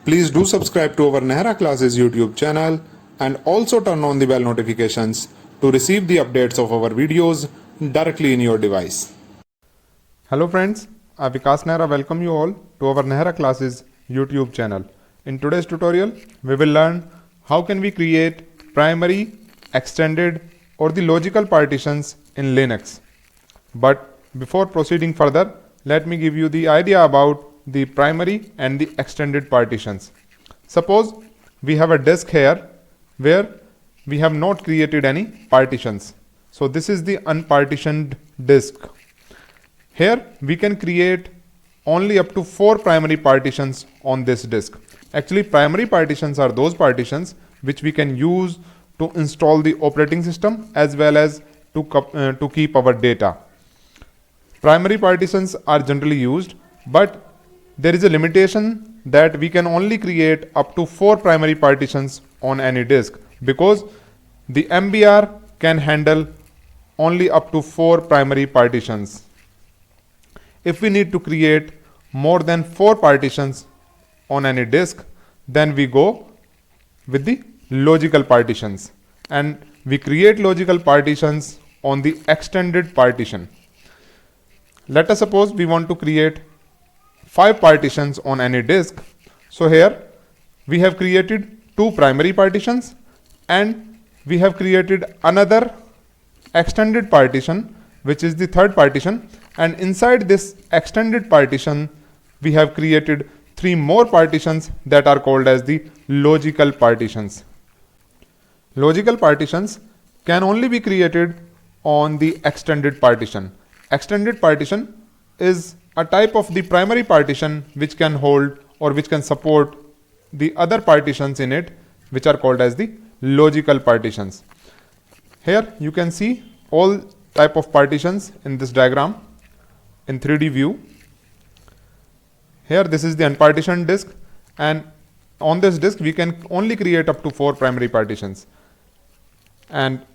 Please do subscribe to our Nehra Classes YouTube channel and also turn on the bell notifications to receive the updates of our videos directly in your device. Hello friends, I Vikas Nehra welcome you all to our Nehra Classes YouTube channel. In today's tutorial, we will learn how can we create primary, extended or the logical partitions in Linux. But before proceeding further, let me give you the idea about the primary and the extended partitions. Suppose we have a disk here where we have not created any partitions. So this is the unpartitioned disk. Here we can create only up to 4 primary partitions on this disk. Actually, primary partitions are those partitions which we can use to install the operating system as well as to keep our data. Primary partitions are generally used, but there is a limitation that we can only create up to 4 primary partitions on any disk because the MBR can handle only up to 4 primary partitions. If we need to create more than 4 partitions on any disk, then we go with the logical partitions and we create logical partitions on the extended partition. Let us suppose we want to create 5 partitions on any disk. So here we have created 2 primary partitions and we have created another extended partition which is the third partition, and inside this extended partition we have created 3 more partitions that are called as the logical partitions. Logical partitions can only be created on the extended partition. Extended partition is a type of the primary partition which can hold or which can support the other partitions in it, which are called as the logical partitions. Here you can see all type of partitions in this diagram in 3D view. Here this is the unpartitioned disk, and on this disk we can only create up to 4 primary partitions. And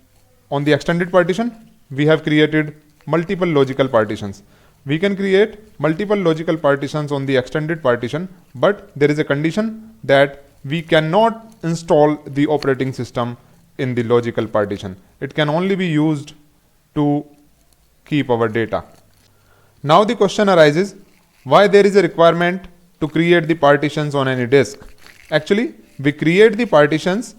on the extended partition we have created multiple logical partitions. We can create multiple logical partitions on the extended partition, but there is a condition that we cannot install the operating system in the logical partition. It can only be used to keep our data. Now the question arises, why there is a requirement to create the partitions on any disk? Actually, we create the partitions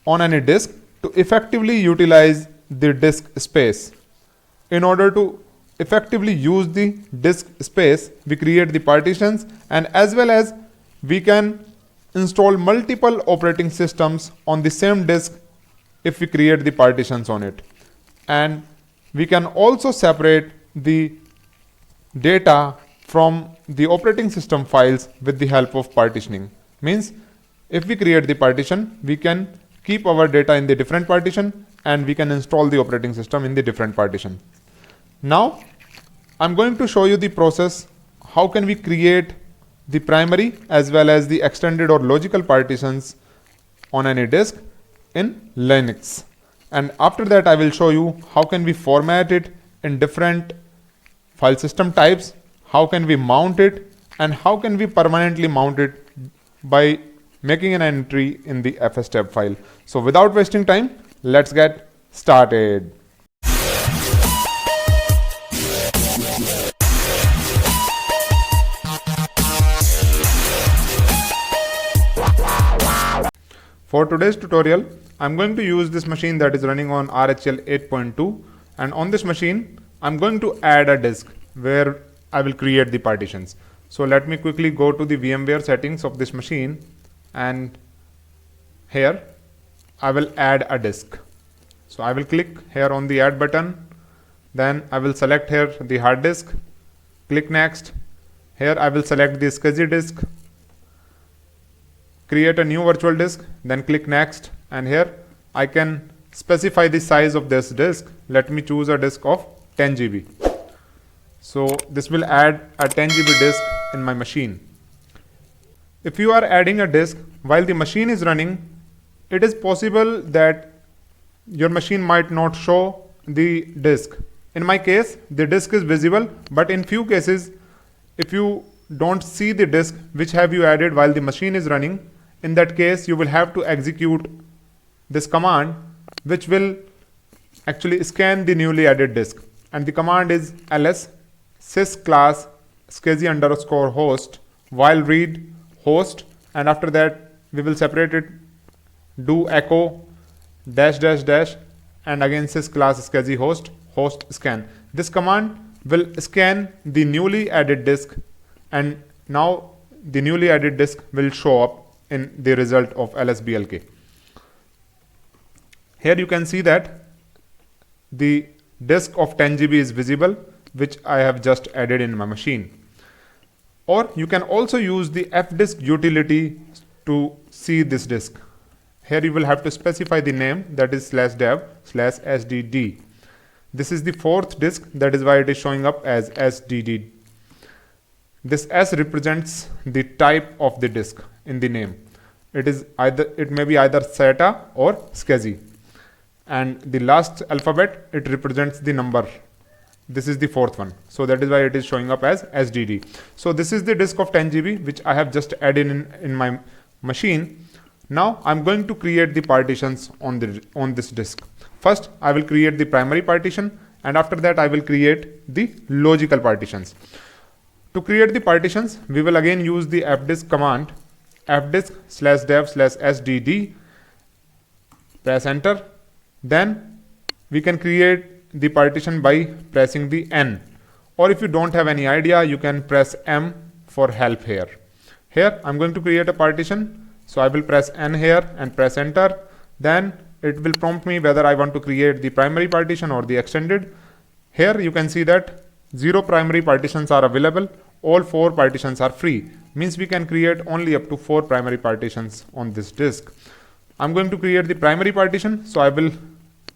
on any disk to effectively utilize the disk space. In order to effectively use the disk space, we create the partitions, and as well as we can install multiple operating systems on the same disk if we create the partitions on it. And we can also separate the data from the operating system files with the help of partitioning. Means if we create the partition, we can keep our data in the different partition and we can install the operating system in the different partition. Now I'm going to show you the process how can we create the primary as well as the extended or logical partitions on any disk in Linux. And after that I will show you how can we format it in different file system types, how can we mount it, and how can we permanently mount it by making an entry in the fstab file. So without wasting time, let's get started. For today's tutorial, I'm going to use this machine that is running on RHL 8.2, and on this machine I'm going to add a disk where I will create the partitions. So let me quickly go to the VMware settings of this machine, and here I will add a disk. So I will click here on the add button, then I will select here the hard disk, click next. Here I will select the SCSI disk, create a new virtual disk, then click next, and here I can specify the size of this disk. Let me choose a disk of 10 GB. So this will add a 10 GB disk in my machine. If you are adding a disk while the machine is running, it is possible that your machine might not show the disk. In my case, the disk is visible, but in few cases, if you don't see the disk which have you added while the machine is running, in that case you will have to execute this command which will actually scan the newly added disk, and the command is ls sys class scsi underscore host while read host, and after that we will separate it, do echo dash dash dash, and again sys class scsi host scan. This command will scan the newly added disk, and now the newly added disk will show up in the result of lsblk. Here you can see that the disk of 10 GB is visible, which I have just added in my machine. Or you can also use the fdisk utility to see this disk. Here you will have to specify the name, that is /dev/sdd. This is the fourth disk, that is why it is showing up as sdd. This S represents the type of the disk in the name. It may be either SATA or SCSI. And the last alphabet, it represents the number. This is the fourth one. So that is why it is showing up as SDD. So this is the disk of 10 GB which I have just added in my machine. Now I'm going to create the partitions on this disk. First I will create the primary partition, and after that I will create the logical partitions. To create the partitions, we will again use the fdisk command, fdisk/dev/sdd, press enter. Then we can create the partition by pressing the N, or if you don't have any idea, you can press M for help here. Here I'm going to create a partition, so I will press N here and press enter. Then it will prompt me whether I want to create the primary partition or the extended. Here you can see that 0 primary partitions are available, all 4 partitions are free, means we can create only up to 4 primary partitions on this disk. I'm going to create the primary partition, so I will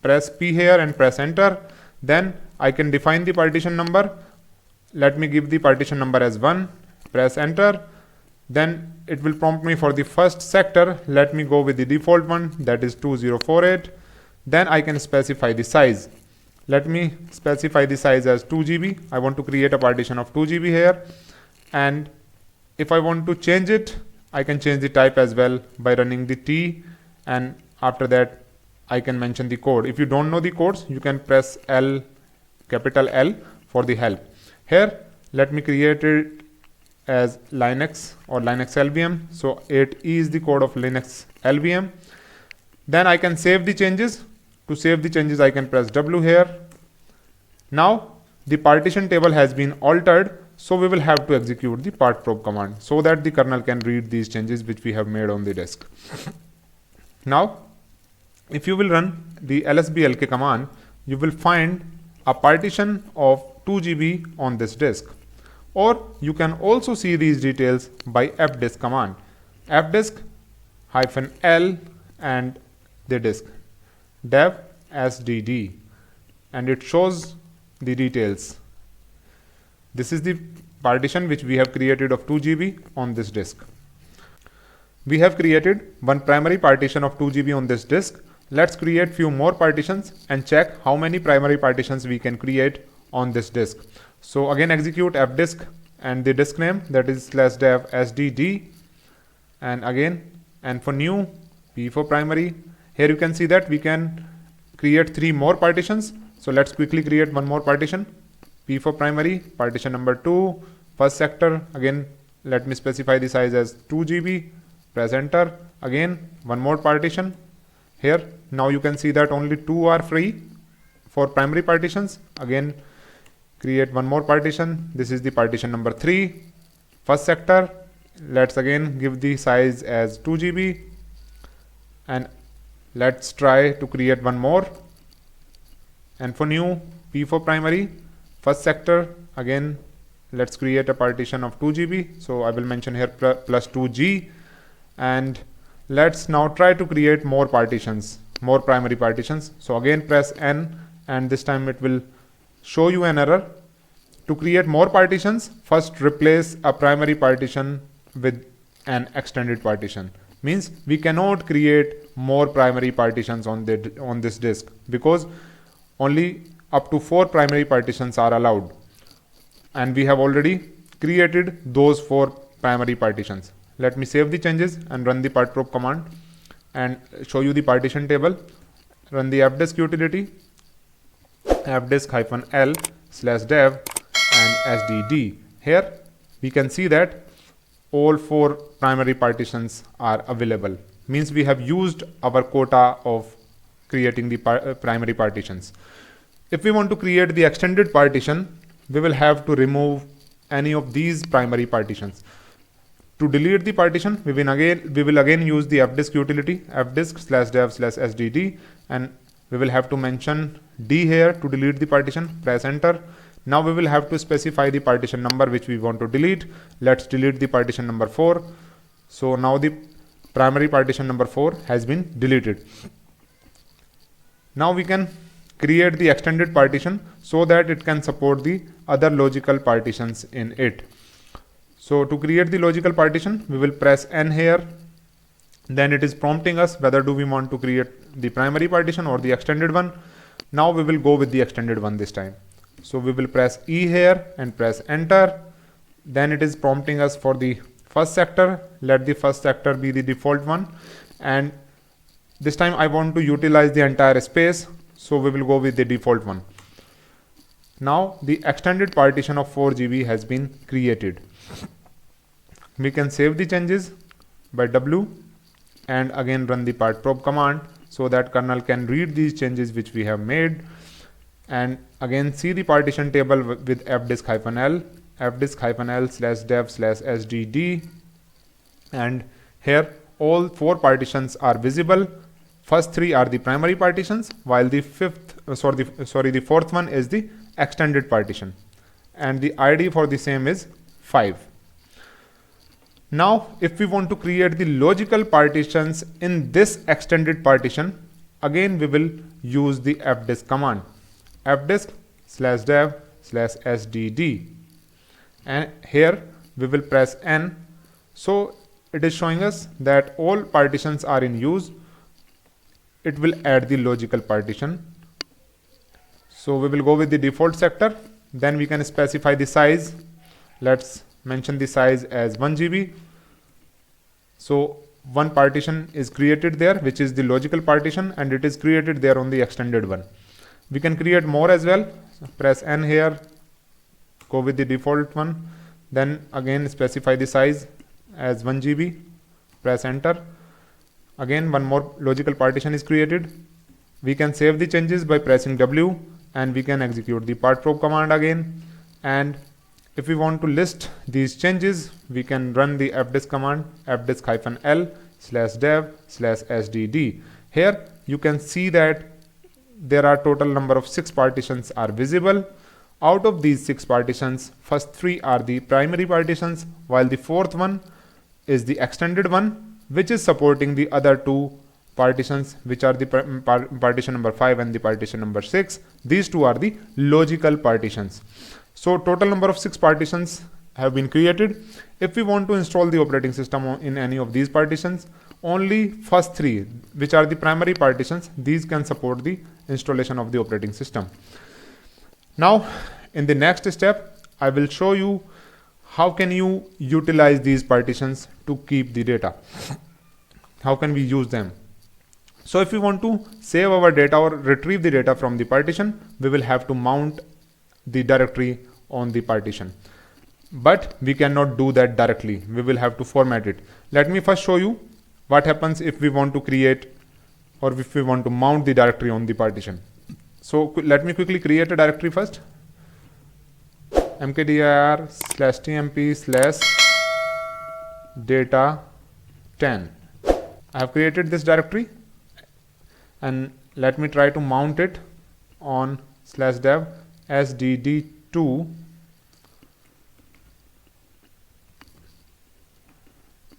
press P here and press enter. Then I can define the partition number. Let me give the partition number as 1, press enter. Then it will prompt me for the first sector. Let me go with the default one, that is 2048. Then I can specify the size. Let me specify the size as 2 GB. I want to create a partition of 2 GB here. And if I want to change it, I can change the type as well by running the T, and after that I can mention the code. If you don't know the codes, you can press L, capital L for the help. Here let me create it as Linux or Linux LVM. So 8E is the code of Linux LVM. Then I can save the changes. To save the changes, I can press W here. Now the partition table has been altered, so we will have to execute the part probe command so that the kernel can read these changes which we have made on the disk. Now if you will run the lsblk command, you will find a partition of 2 GB on this disk. Or you can also see these details by fdisk command, fdisk-l and the disk dev sdd, and it shows the details. This is the partition which we have created of 2 GB on this disk. We have created one primary partition of 2 GB on this disk. Let's create few more partitions and check how many primary partitions we can create on this disk. So again execute fdisk and the disk name, that is /dev sdd, and again, and for new, P for primary. Here you can see that we can create 3 more partitions. So let's quickly create one more partition. P for primary, partition number 2, first sector. Again, let me specify the size as 2 GB, press enter. Again, one more partition. Here, now you can see that only 2 are free for primary partitions. Again, create one more partition. This is the partition number 3, first sector. Let's again give the size as 2 GB. And let's try to create one more. And for new, P for primary, first sector. Again, let's create a partition of 2 GB. So I will mention here plus 2G. And let's now try to create more partitions, more primary partitions. So again press N, and this time it will show you an error. To create more partitions, first replace a primary partition with an extended partition. Means we cannot create more primary partitions on this disk because only up to 4 primary partitions are allowed, and we have already created those 4 primary partitions. Let me save the changes and run the partprop command and show you the partition table. Run the fdisk utility fdisk-l/dev and sdd. Here we can see that all 4 primary partitions are available. Means we have used our quota of creating the primary partitions. If we want to create the extended partition, we will have to remove any of these primary partitions. To delete the partition, we will again use the fdisk utility fdisk/dev/sdd, and we will have to mention D here to delete the partition. Press enter. Now we will have to specify the partition number which we want to delete. Let's delete the partition number 4. So now the primary partition number 4 has been deleted. Now we can create the extended partition so that it can support the other logical partitions in it. So to create the logical partition, we will press N here. Then it is prompting us whether do we want to create the primary partition or the extended one. Now we will go with the extended one this time. So we will press E here and press enter. Then it is prompting us for the first sector. Let the first sector be the default one. And this time I want to utilize the entire space. So we will go with the default one. Now the extended partition of 4 GB has been created. We can save the changes by W and again run the partprop command so that kernel can read these changes which we have made, and again see the partition table with fdisk-l fdisk-l/dev/sdd, and here all 4 partitions are visible. First 3 are the primary partitions, while the fourth one is the extended partition, and the ID for the same is 5. Now if we want to create the logical partitions in this extended partition, again we will use the fdisk command fdisk/dev/sdd, and here we will press N. So it is showing us that all partitions are in use. It will add the logical partition. So we will go with the default sector. Then we can specify the size. Let's mention the size as 1 GB. So one partition is created there, which is the logical partition, and it is created there on the extended one. We can create more as well. So press N here, go with the default one, then again specify the size as 1 GB, press enter. Again one more logical partition is created. We can save the changes by pressing W, and we can execute the partprop command again. And if we want to list these changes, we can run the fdisk command fdisk-l/dev/sdd. Here you can see that there are total number of 6 partitions are visible. Out of these 6 partitions, first 3 are the primary partitions, while the fourth one is the extended one, which is supporting the other 2 partitions, which are the partition number 5 and the partition number 6. These 2 are the logical partitions. So total number of 6 partitions have been created. If we want to install the operating system in any of these partitions, only first 3, which are the primary partitions, these can support the installation of the operating system. Now in the next step, I will show you how can you utilize these partitions to keep the data. How can we use them? So if we want to save our data or retrieve the data from the partition, we will have to mount the directory on the partition, but we cannot do that directly. We will have to format it. Let me first show you what happens if we want to create or if we want to mount the directory on the partition. So let me quickly create a directory first. mkdir/tmp/data10. I have created this directory, and let me try to mount it on /dev sdd2.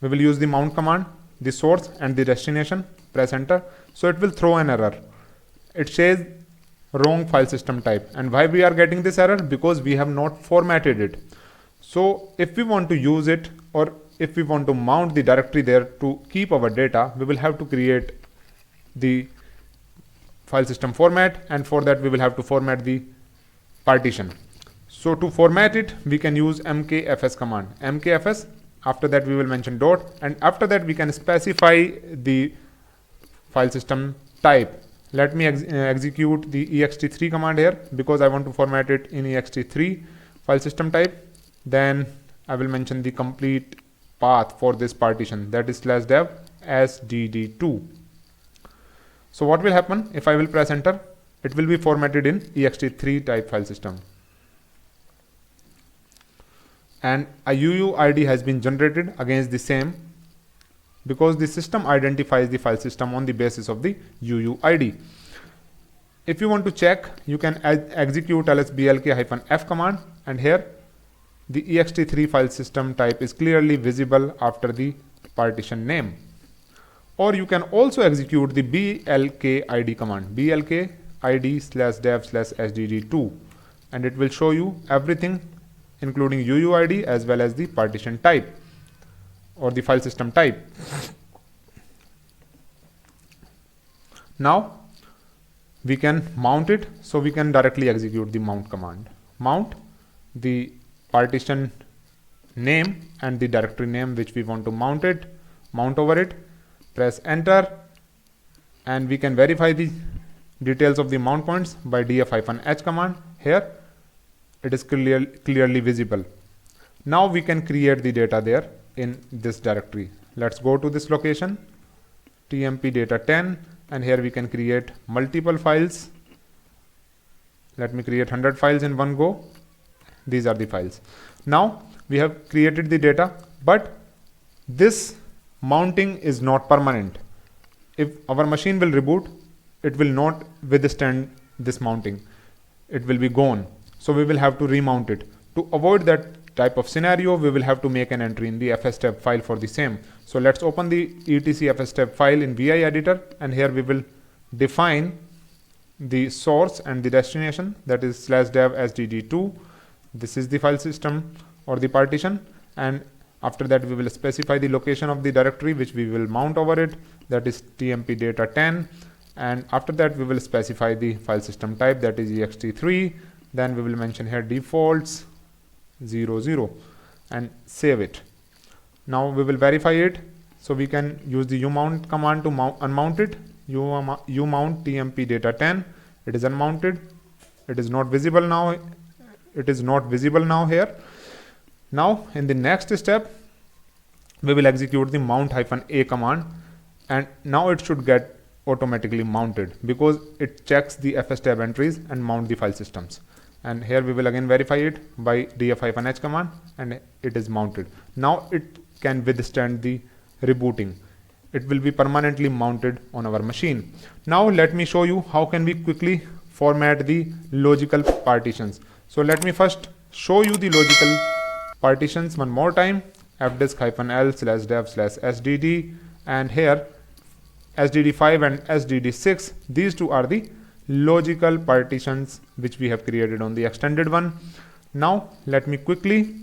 We will use the mount command, the source and the destination, press enter. So it will throw an error. It says wrong file system type. And why we are getting this error? Because we have not formatted it. So if we want to use it, or if we want to mount the directory there to keep our data, we will have to create the file system format, and for that we will have to format the partition. So to format it, we can use mkfs command. Mkfs, after that we will mention dot, and after that we can specify the file system type. Let me execute the ext3 command here because I want to format it in ext3 file system type. Then I will mention the complete path for this partition, that is /dev sdd2. So what will happen if I will press enter? It will be formatted in ext3 type file system. And a UUID has been generated against the same because the system identifies the file system on the basis of the UUID. If you want to check, you can execute lsblk-f command, and here the ext3 file system type is clearly visible after the partition name. Or you can also execute the blkid command, blkid /dev/sdd2, and it will show you everything including UUID as well as the partition type or the file system type. Now we can mount it, so we can directly execute the mount command. Mount the partition name and the directory name which we want to mount over it, press enter, and we can verify the details of the mount points by df-h command. Here it is clearly visible. Now we can create the data there in this directory. Let's go to this location, tmp data 10, and here we can create multiple files. Let me create 100 files in one go. These are the files. Now we have created the data, but this mounting is not permanent. If our machine will reboot, it will not withstand this mounting. It will be gone. So we will have to remount it. To avoid that type of scenario, we will have to make an entry in the fstep file for the same. So let's open the etc fstep file in vi editor, and here we will define the source and the destination, that is /dev sdd2. This is the file system or the partition, and after that we will specify the location of the directory which we will mount over it, that is tmp data 10, and after that we will specify the file system type, that is ext3. Then we will mention here defaults 00 and save it. Now we will verify it, so we can use the umount command to unmount it. umount tmp data 10. It is unmounted. It is not visible now. It is not visible now here. Now in the next step, we will execute the mount-a command, and now it should get automatically mounted because it checks the fstep entries and mount the file systems. And here we will again verify it by df-h command, and it is mounted. Now it can withstand the rebooting. It will be permanently mounted on our machine. Now let me show you how can we quickly format the logical partitions. So let me first show you the logical partitions one more time. fdisk-l/dev/sdd, and here sdd5 and sdd6, these two are the logical partitions which we have created on the extended one. Now let me quickly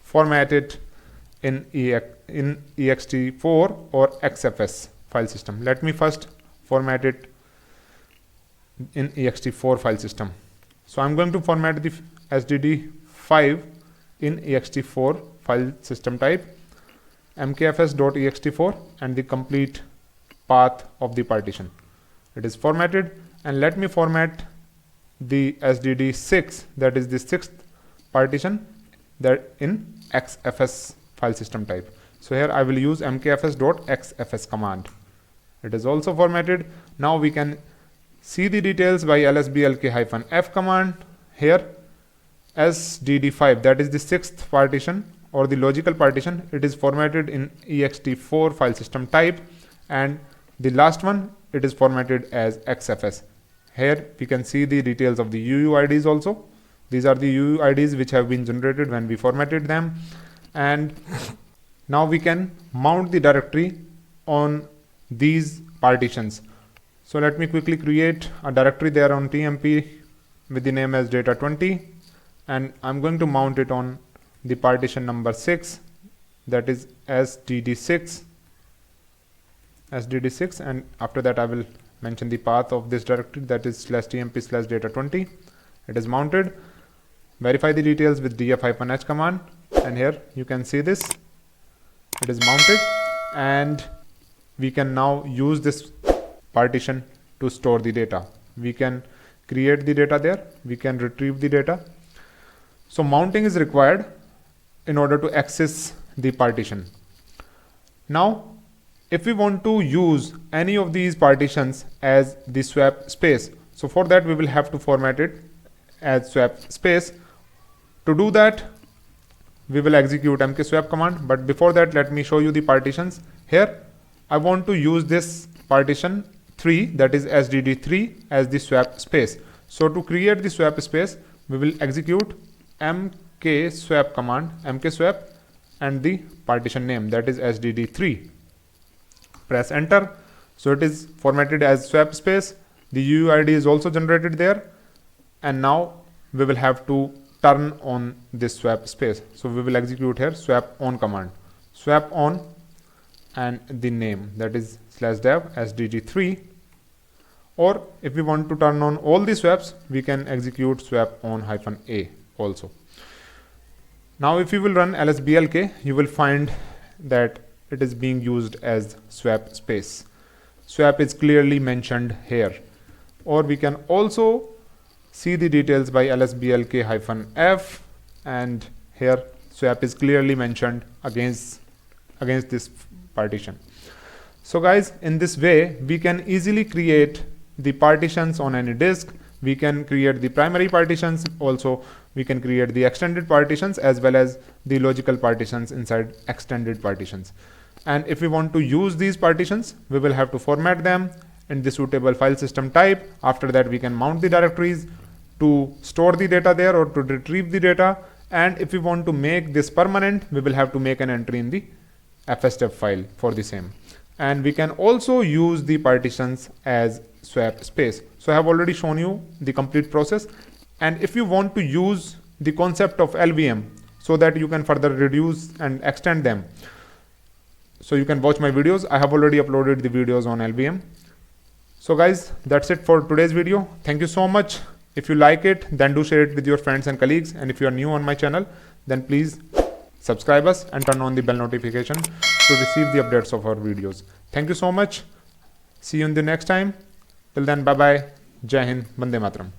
format it in ext4 or xfs file system. Let me first format it in ext4 file system. So I'm going to format the sdd5 in ext4 file system type, mkfs.ext4, and the complete path of the partition. It is formatted, and let me format the sdd6, that is the sixth partition, that in xfs file system type. So here I will use mkfs.xfs command. It is also formatted. Now we can see the details by lsblk-f command. Here sdd5, that is the sixth partition or the logical partition, it is formatted in ext4 file system type, and the last one, it is formatted as xfs. Here we can see the details of the UUIDs also. These are the UUIDs which have been generated when we formatted them. And now we can mount the directory on these partitions. So let me quickly create a directory there on tmp with the name as data20, and I'm going to mount it on the partition number 6, that is sdd6, and after that I will mention the path of this directory, that is /tmp/data20. It is mounted. verify the details with df-h command, and here you can see this, it is mounted, and we can now use this partition to store the data. We can create the data there, we can retrieve the data. So mounting is required in order to access the partition. Now if we want to use any of these partitions as the swap space, so for that we will have to format it as swap space. To do that, we will execute mkswap command, but before that let me show you the partitions. Here I want to use this partition 3, that is sdd3, as the swap space. So to create the swap space, we will execute mkswap command, mkswap, and the partition name, that is sdd3. Press enter. So it is formatted as swap space. The UUID is also generated there, and now we will have to turn on this swap space. So we will execute here swap on command, swap on, and the name, that is /dev sdd3. Or if we want to turn on all the swaps, we can execute swap on -a also. Now if you will run lsblk, you will find that it is being used as swap space. Swap is clearly mentioned here. Or we can also see the details by lsblk-f, and here swap is clearly mentioned against this partition. So guys, in this way we can easily create the partitions on any disk. We can create the primary partitions, also we can create the extended partitions as well as the logical partitions inside extended partitions. And if we want to use these partitions, we will have to format them in the suitable file system type. After that we can mount the directories to store the data there or to retrieve the data. And if we want to make this permanent, we will have to make an entry in the fstep file for the same. And we can also use the partitions as swap space. So I have already shown you the complete process. And if you want to use the concept of LVM so that you can further reduce and extend them, so you can watch my videos. I have already uploaded the videos on LVM. So guys, that's it for today's video. Thank you so much. If you like it, then do share it with your friends and colleagues. And if you are new on my channel, then please subscribe us and turn on the bell notification to receive the updates of our videos. Thank you so much. See you in the next time. Till then, bye bye. Jai Hind. Vande Mataram.